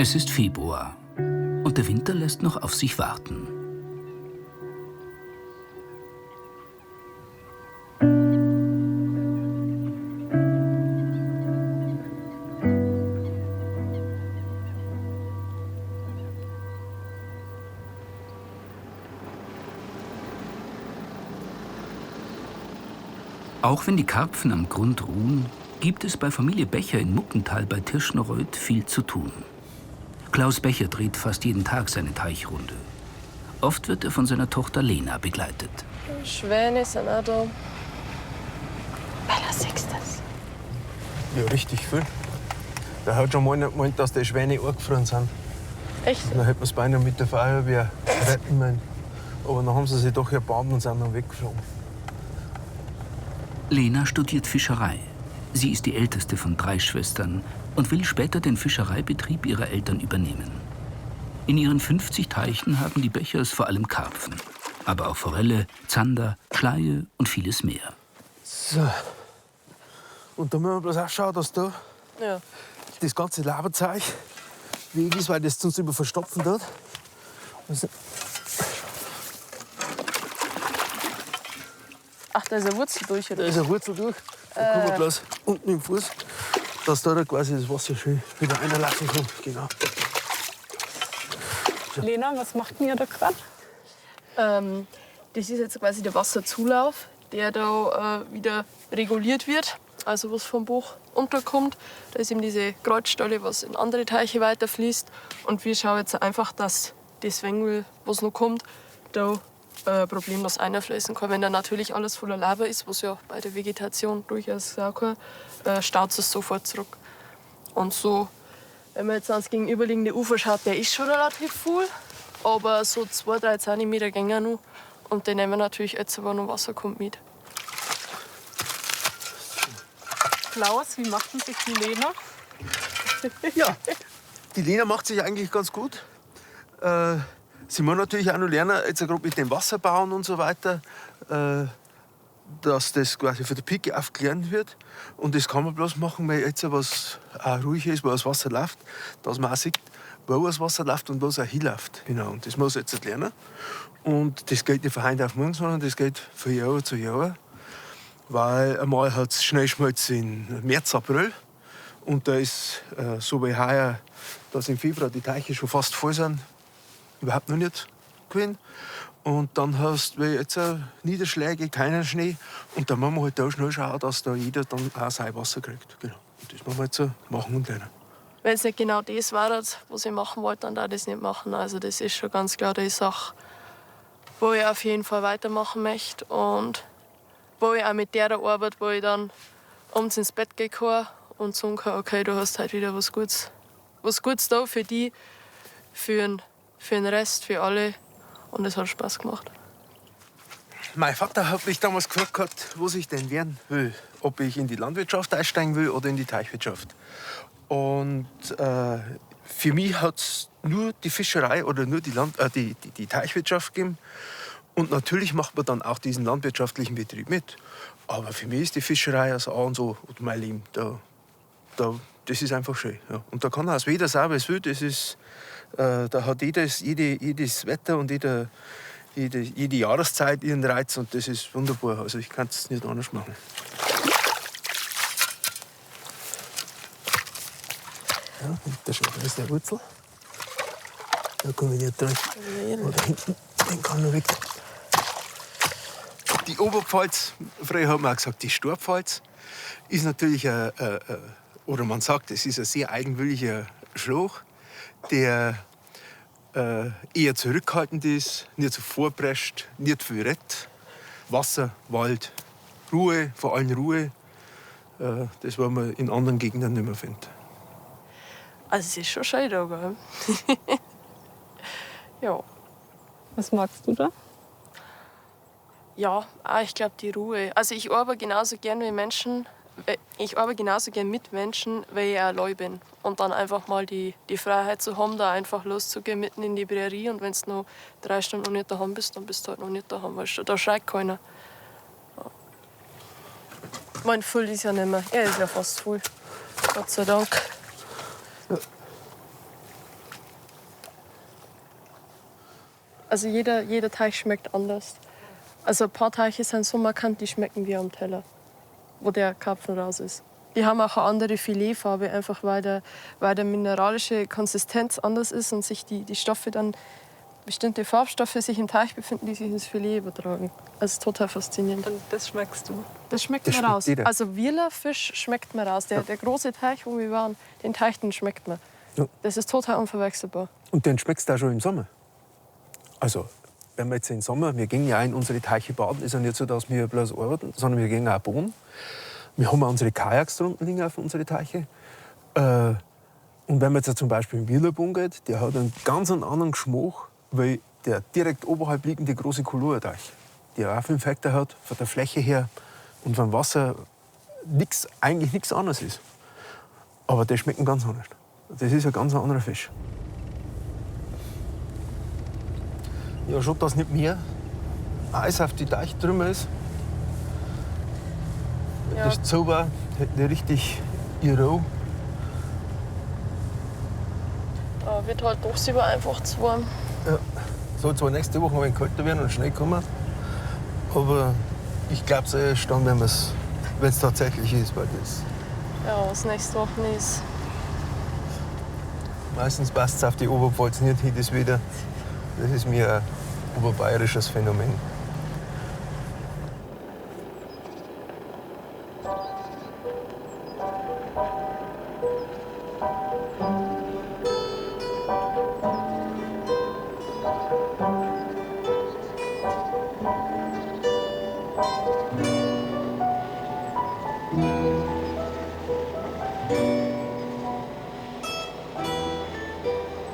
Es ist Februar und der Winter lässt noch auf sich warten. Auch wenn die Karpfen am Grund ruhen, gibt es bei Familie Becher in Muckental bei Tirschenreuth viel zu tun. Klaus Becher dreht fast jeden Tag seine Teichrunde. Oft wird er von seiner Tochter Lena begleitet. Schwäne sind auch da. Bella, siehst du das? Ja, richtig viel. Da hat schon mal einer gemeint, dass die Schwäne angefroren sind. Echt? Dann hätten wir es beinahe mit der Feuerwehr retten müssen. Aber dann haben sie sich doch erbarmt und sind dann weggeflogen. Lena studiert Fischerei. Sie ist die älteste von 3 Schwestern und will später den Fischereibetrieb ihrer Eltern übernehmen. In ihren 50 Teichen haben die Bechers vor allem Karpfen, aber auch Forelle, Zander, Schleie und vieles mehr. So. Und da müssen wir bloß auch schauen, dass da Ja. das ganze Laberzeug weg ist, weil das sonst immer verstopfen tut. Also, Ach, da ist eine Wurzel durch, da oder? ist eine Wurzel durch. Da kann man bloß unten im Fuß, dass da quasi das Wasser schön wieder reinlaufen kann. Genau. Lena, was macht denn ihr da gerade? Das ist jetzt quasi der Wasserzulauf, der da wieder reguliert wird. Also was vom Bach unterkommt. Da ist eben diese Kreuzstelle, was in andere Teiche weiterfließt. Und wir schauen jetzt einfach, dass das Wengel, was noch kommt, da problemlos einfließen kann. Wenn da natürlich alles voller Lava ist, was ja bei der Vegetation durchaus sein kann, staut es sofort zurück. Und so, wenn man jetzt ans gegenüberliegende Ufer schaut, der ist schon relativ voll, aber so 2-3 cm gehen noch. Und den nehmen wir natürlich jetzt, wenn noch Wasser kommt, mit. Klaus, wie macht denn sich die Lena? Ja, die Lena macht sich eigentlich ganz gut. Sie muss natürlich auch noch lernen, jetzt gerade mit dem Wasserbauen und so weiter, dass das quasi für die Pike aufgelernt wird. Und das kann man bloß machen, weil jetzt was auch ruhig ist, wo das Wasser läuft, dass man auch sieht, wo das Wasser läuft und wo es auch hinläuft. Genau, und das muss sie jetzt lernen. Und das geht nicht von heute auf morgen, sondern das geht von Jahr zu Jahr. Weil einmal hat es Schneeschmelz im März, April. Und da ist so wie heuer, dass im Februar die Teiche schon fast voll sind, überhaupt noch nicht gewesen. Und dann hast du jetzt Niederschläge, keinen Schnee. Und dann müssen wir halt da schnell schauen, dass da jeder dann auch sein Wasser kriegt. Genau. Und das müssen wir jetzt machen und lernen. Wenn es nicht genau das war, was ich machen wollte, dann darf ich das nicht machen. Also das ist schon ganz klar die Sache, wo ich auf jeden Fall weitermachen möchte. Und wo ich auch mit der Arbeit, wo ich dann abends ins Bett gehen kann und sagen kann, okay, du hast heute wieder was Gutes da für dich, für den Rest, für alle. Und es hat Spaß gemacht. Mein Vater hat mich damals gefragt, was ich denn werden will. Ob ich in die Landwirtschaft einsteigen will oder in die Teichwirtschaft. Und für mich hat es nur die Fischerei oder nur die Teichwirtschaft gegeben. Und natürlich macht man dann auch diesen landwirtschaftlichen Betrieb mit. Aber für mich ist die Fischerei also A und so und mein Leben. Das ist einfach schön. Ja. Und da kann auch jeder sagen, was will. Das ist, da hat jedes Wetter und jede Jahreszeit ihren Reiz. Und das ist wunderbar. Also ich kann es nicht anders machen. Ja, da ist der Wurzel. Da komme ich nicht dran. Oder hinten, den kann ich weg. Die Oberpfalz, früher hat man auch gesagt, die Storpfalz, ist natürlich oder man sagt, es ist ein sehr eigenwilliger Schlag, der eher zurückhaltend ist, nicht so vorprescht, nicht viel redet. Wasser, Wald, Ruhe, vor allem Ruhe, das, was man in anderen Gegenden nicht mehr findet. Also es ist schon schön da, gell? Ja. Was magst du da? Ja, ich glaube die Ruhe. Also ich arbeite genauso gern wie Menschen. Ich arbeite genauso gern mit Menschen, weil ich auch allein bin. Und dann einfach mal die Freiheit zu haben, da einfach loszugehen mitten in die Prärie. Und wenn du noch 3 Stunden noch nicht daheim bist, dann bist du halt noch nicht daheim. Weißt du? Da schreit keiner. Ja. Mein Full ist ja nicht mehr. Er ist ja fast voll. Gott sei Dank. Also jeder Teich schmeckt anders. Also ein paar Teiche sind so markant, die schmecken wie am Teller, wo der Karpfen raus ist. Die haben auch eine andere Filetfarbe, einfach weil der mineralische Konsistenz anders ist und sich die Stoffe dann, bestimmte Farbstoffe sich im Teich befinden, die sich ins Filet übertragen. Also total faszinierend. Und das schmeckst du? Das schmeckt Das man schmeckt raus. jeder. Also Wieler Fisch schmeckt man raus. Der große Teich, wo wir waren, den Teich, den schmeckt man. Ja. Das ist total unverwechselbar. Und den schmeckst du auch schon im Sommer. Also, wenn wir jetzt im Sommer, wir gehen ja auch in unsere Teiche baden, ist ja nicht so, dass wir bloß arbeiten, sondern wir gehen auch baden. Wir haben auch unsere Kajaks drunten liegen auf unsere Teiche. Und wenn man jetzt zum Beispiel im Wielerboden geht, der hat einen ganz anderen Geschmack, weil der direkt oberhalb liegende große Kolorteich, der auch 5 Hektar hat, von der Fläche her und vom Wasser eigentlich nichts anderes ist. Aber der schmeckt ganz anders. Das ist ein ganz anderer Fisch. Ja, schon, dass nicht mehr Eis auf die Teich drüber ist. Ja. Das Zauber hätte richtig roh. Da wird halt tagsüber einfach zu warm. Ja. Soll zwar nächste Woche ein wenig kälter werden und Schnee kommen, aber ich glaube es erst dann, wenn es tatsächlich ist, weil das Ja, was nächste Woche ist. meistens passt es auf die Oberpfalz nicht hin, das wieder. Das ist mir ein oberbayerisches Phänomen.